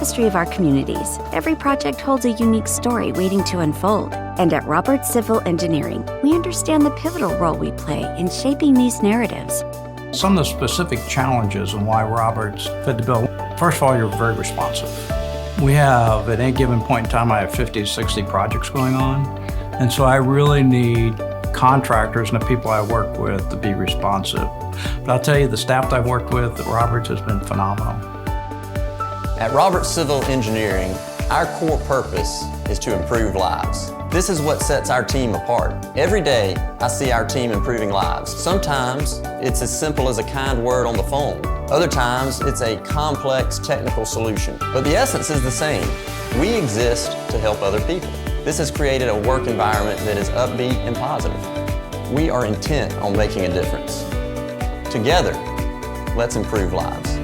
tapestry of our communities, every project holds a unique story waiting to unfold. And at Roberts Civil Engineering, we understand the pivotal role we play in shaping these narratives. Some of the specific challenges and why Roberts fit the bill. First of all, you're very responsive. We have, at any given point in time, I have 50 to 60 projects going on. And so I really need contractors and the people I work with to be responsive. But I'll tell you, the staff that I've worked with at Roberts has been phenomenal. At Roberts Civil Engineering, our core purpose is to improve lives. This is what sets our team apart. Every day, I see our team improving lives. Sometimes it's as simple as a kind word on the phone. Other times, it's a complex technical solution. But the essence is the same. We exist to help other people. This has created a work environment that is upbeat and positive. We are intent on making a difference. Together, let's improve lives.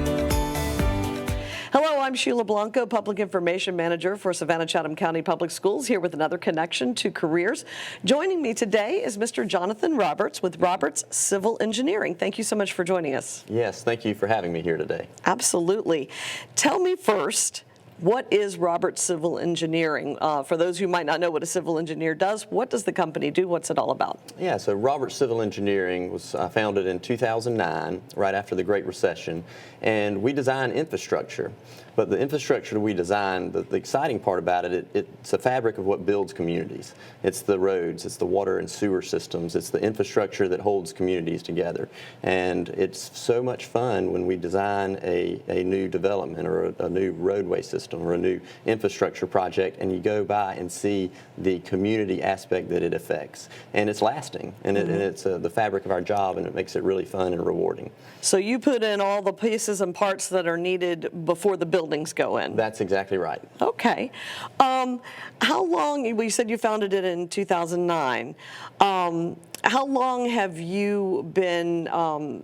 Hello, I'm Sheila Blanco, Public Information Manager for Savannah-Chatham County Public Schools, here with another connection to careers. Joining me today is Mr. Jonathan Roberts with Roberts Civil Engineering. Thank you so much for joining us. Yes, thank you for having me here today. Absolutely. Tell me first, what is Roberts Civil Engineering? For those who might not know what a civil engineer does, what does the company do? What's it all about? Yeah, so Roberts Civil Engineering was founded in 2009, right after the Great Recession, and we design infrastructure. But the infrastructure we design, the exciting part about it, it's a fabric of what builds communities. It's the roads, it's the water and sewer systems, it's the infrastructure that holds communities together. And it's so much fun when we design a new development or a new roadway system or a new infrastructure project, and you go by and see the community aspect that it affects. And it's lasting, and, and it's the fabric of our job, and it makes it really fun and rewarding. So you put in all the pieces and parts that are needed before the buildings go in. That's exactly right. Okay. How long, well, you said you founded it in 2009. How long have you been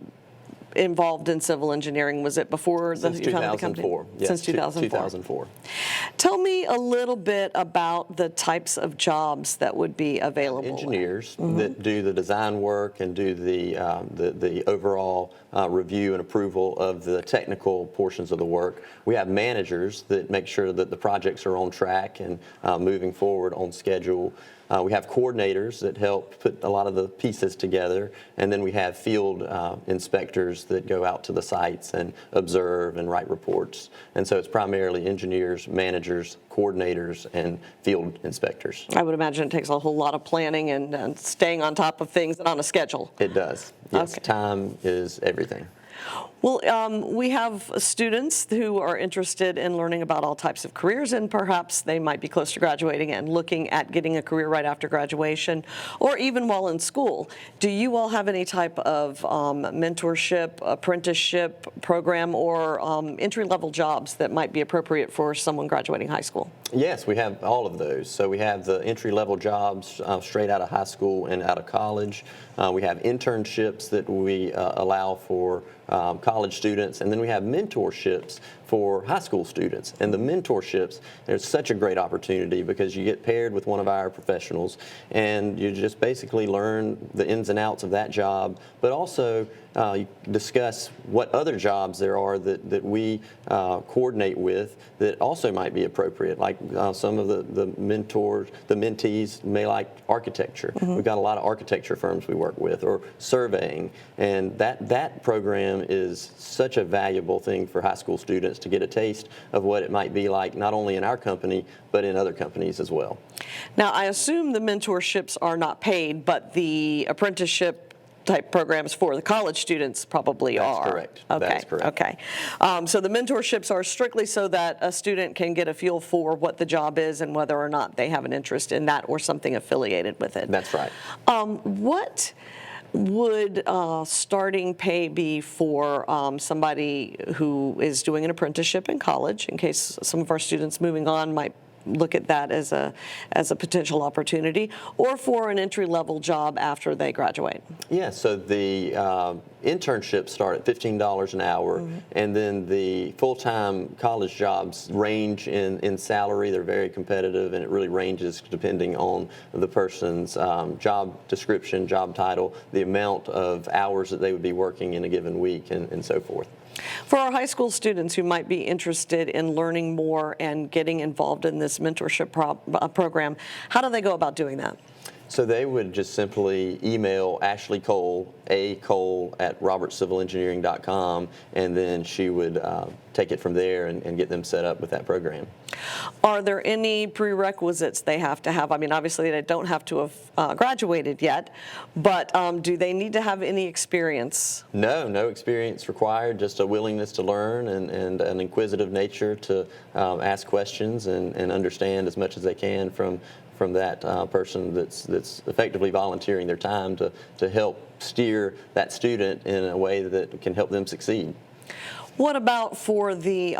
involved in civil engineering? Was it before Since you founded the company? 2004. Yes, Since 2004. 2004. Tell me a little bit about the types of jobs that would be available. Engineers that do the design work and do the overall review and approval of the technical portions of the work. We have managers that make sure that the projects are on track and moving forward on schedule. We have coordinators that help put a lot of the pieces together, and then we have field inspectors that go out to the sites and observe and write reports. And so it's primarily engineers, managers, coordinators, and field inspectors. I would imagine it takes a whole lot of planning and staying on top of things and on a schedule. It does. Yes, Okay. Time is everything. Well, we have students who are interested in learning about all types of careers, and perhaps they might be close to graduating and looking at getting a career right after graduation, or even while in school. Do you all have any type of mentorship, apprenticeship program, or entry-level jobs that might be appropriate for someone graduating high school? Yes, we have all of those. So we have the entry-level jobs straight out of high school and out of college. We have internships that we allow for college students, and then we have mentorships for high school students. And the mentorships, there's such a great opportunity because you get paired with one of our professionals and you just basically learn the ins and outs of that job, but also you discuss what other jobs there are that we coordinate with that also might be appropriate. Like some of the mentors, the mentees may like architecture. We've got a lot of architecture firms we work with, or surveying, and that program is such a valuable thing for high school students to get a taste of what it might be like, not only in our company, but in other companies as well. Now, I assume the mentorships are not paid, but the apprenticeship type programs for the college students probably are. That's correct. Okay. That's correct. Okay. So the mentorships are strictly so that a student can get a feel for what the job is and whether or not they have an interest in that or something affiliated with it. That's right. What would starting pay be for somebody who is doing an apprenticeship in college, in case some of our students moving on might look at that as a potential opportunity, or for an entry-level job after they graduate? Yeah, so the internships start at $15 an hour, and then the full-time college jobs range in salary. They're very competitive, and it really ranges depending on the person's job description, job title, the amount of hours that they would be working in a given week, and so forth. For our high school students who might be interested in learning more and getting involved in this mentorship program, how do they go about doing that? So they would just simply email Ashley Cole, acole@robertscivilengineering.com, and then she would take it from there and get them set up with that program. Are there any prerequisites they have to have? I mean, obviously they don't have to have graduated yet, but do they need to have any experience? No experience required, just a willingness to learn and an inquisitive nature to ask questions and understand as much as they can from that person that's effectively volunteering their time to help steer that student in a way that can help them succeed. What about for the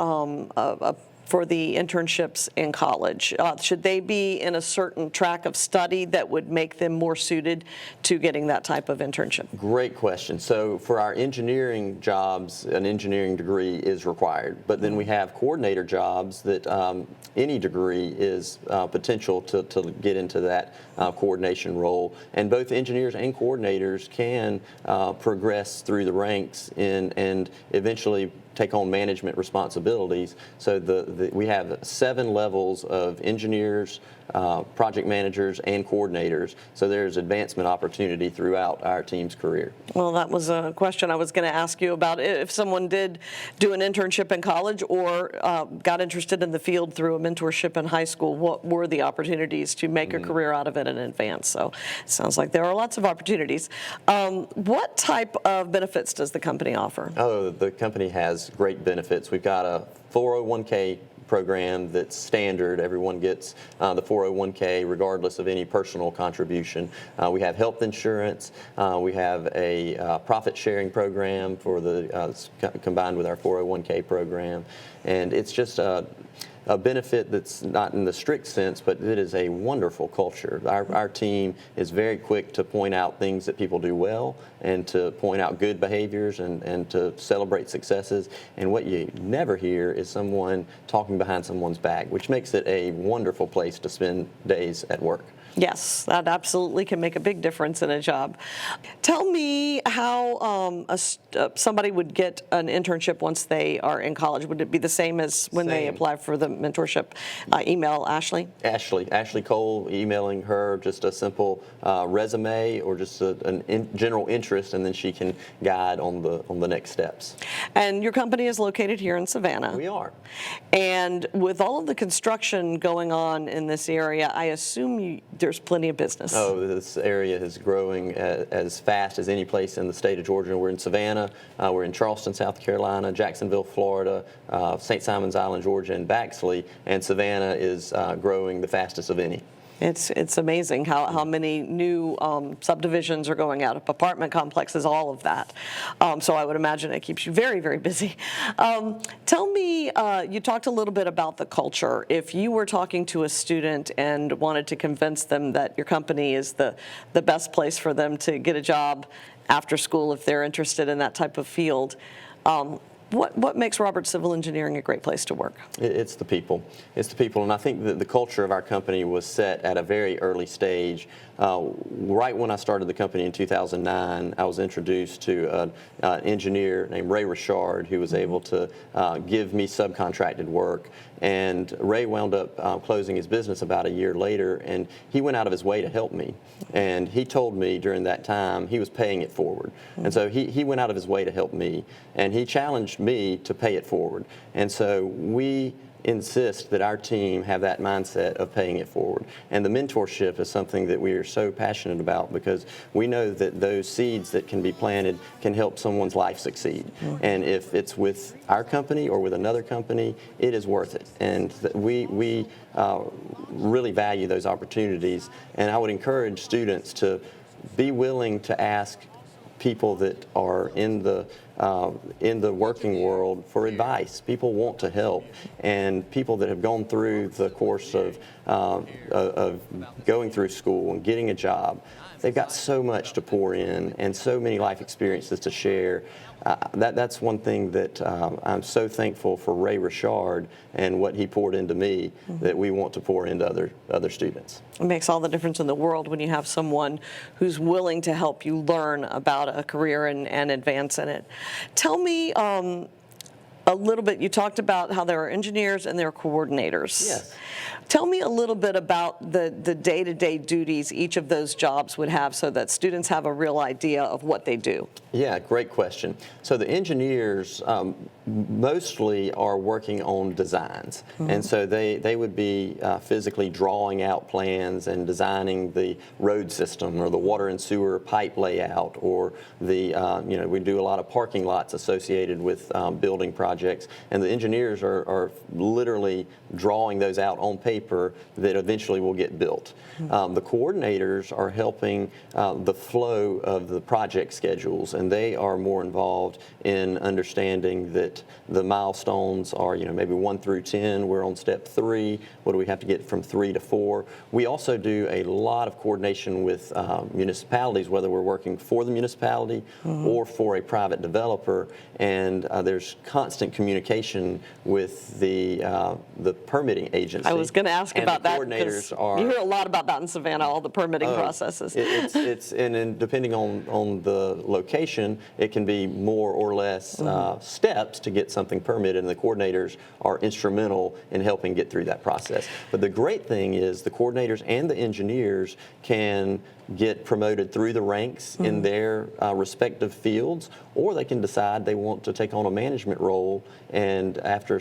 internships in college? Should they be in a certain track of study that would make them more suited to getting that type of internship? Great question. So for our engineering jobs, an engineering degree is required, but then we have coordinator jobs that any degree is potential to get into that coordination role. And both engineers and coordinators can progress through the ranks and eventually take on management responsibilities. So we have 7 levels of engineers, project managers, and coordinators. So there's advancement opportunity throughout our team's career. Well, that was a question I was going to ask you about. If someone did do an internship in college or got interested in the field through a mentorship in high school, what were the opportunities to make a career out of it in advance? So it sounds like there are lots of opportunities. What type of benefits does the company offer? Oh, the company has great benefits. We've got a 401k program that's standard. Everyone gets the 401k regardless of any personal contribution. We have health insurance. We have a profit sharing program for combined with our 401k program, and it's just a benefit that's not in the strict sense, but it is a wonderful culture. Our team is very quick to point out things that people do well and to point out good behaviors and to celebrate successes. And what you never hear is someone talking behind someone's back, which makes it a wonderful place to spend days at work. Yes, that absolutely can make a big difference in a job. Tell me how somebody would get an internship once they are in college. Would it be the same as when they apply for the mentorship? Email Ashley? Ashley Cole, emailing her just a simple resume or just a general interest, and then she can guide on the next steps. And your company is located here in Savannah. We are. And with all of the construction going on in this area, I assume there's plenty of business. Oh, this area is growing as fast as any place in the state of Georgia. We're in Savannah, we're in Charleston, South Carolina, Jacksonville, Florida, St. Simons Island, Georgia, and Baxley, and Savannah is growing the fastest of any. It's amazing how many new subdivisions are going out, apartment complexes, all of that. So I would imagine it keeps you very, very busy. Tell me, you talked a little bit about the culture. If you were talking to a student and wanted to convince them that your company is the best place for them to get a job after school if they're interested in that type of field, what makes Roberts Civil Engineering a great place to work? It's the people. It's the people, and I think that the culture of our company was set at a very early stage. Right when I started the company in 2009, I was introduced to an engineer named Ray Richard, who was able to give me subcontracted work. And Ray wound up closing his business about a year later, and he went out of his way to help me. And he told me during that time he was paying it forward. And so he went out of his way to help me, and he challenged me to pay it forward. And so we insist that our team have that mindset of paying it forward. And the mentorship is something that we are so passionate about because we know that those seeds that can be planted can help someone's life succeed. And if it's with our company or with another company, it is worth it. And we really value those opportunities. And I would encourage students to be willing to ask people that are in the in the working world for advice. People want to help, and people that have gone through the course of going through school and getting a job, they've got so much to pour in and so many life experiences to share. That's one thing that I'm so thankful for Ray Richard and what he poured into me, that we want to pour into other students. It makes all the difference in the world when you have someone who's willing to help you learn about a career and advance in it. Tell me a little bit, you talked about how there are engineers and there are coordinators. Yes. Tell me a little bit about the day-to-day duties each of those jobs would have so that students have a real idea of what they do. Yeah, great question. So the engineers mostly are working on designs, and so they would be physically drawing out plans and designing the road system or the water and sewer pipe layout, or the we do a lot of parking lots associated with building projects, and the engineers are literally drawing those out on paper that eventually will get built. The coordinators are helping the flow of the project schedules, and they are more involved in understanding that the milestones are, maybe 1 through 10. We're on step 3. What do we have to get from 3 to 4? We also do a lot of coordination with municipalities, whether we're working for the municipality or for a private developer, and there's constant communication with the permitting agency. I was going to ask about that. Coordinators are. You hear a lot about that in Savannah, all the permitting processes. And depending on the location, it can be more or less steps to get something permitted, and the coordinators are instrumental in helping get through that process. But the great thing is the coordinators and the engineers can get promoted through the ranks in their respective fields, or they can decide they want to take on a management role, and after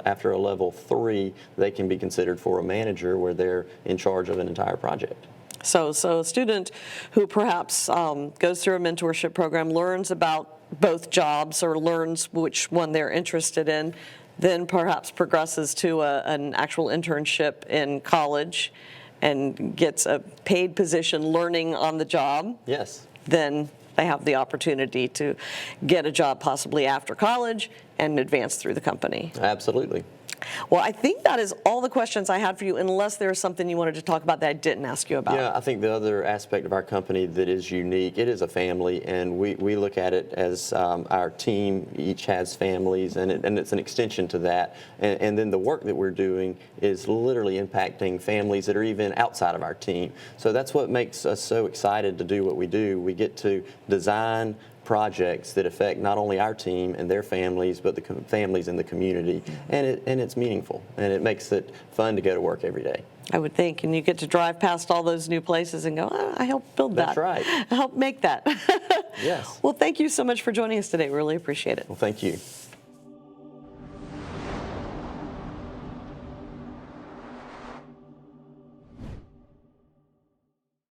after a level 3, they can be considered for a manager where they're in charge of an entire project. So a student who perhaps goes through a mentorship program, learns about both jobs or learns which one they're interested in, then perhaps progresses to an actual internship in college and gets a paid position learning on the job. Yes. Then they have the opportunity to get a job possibly after college and advance through the company. Absolutely. Well, I think that is all the questions I had for you, unless there's something you wanted to talk about that I didn't ask you about. Yeah, I think the other aspect of our company that is unique, it is a family, and we look at it as our team each has families, and it's an extension to that. And then the work that we're doing is literally impacting families that are even outside of our team. So that's what makes us so excited to do what we do. We get to design projects that affect not only our team and their families, but the families in the community, and it's meaningful, and it makes it fun to go to work every day. I would think, and you get to drive past all those new places and go, I helped build that. That's right. I helped make that. Yes. Well, thank you so much for joining us today. Really appreciate it. Well, thank you.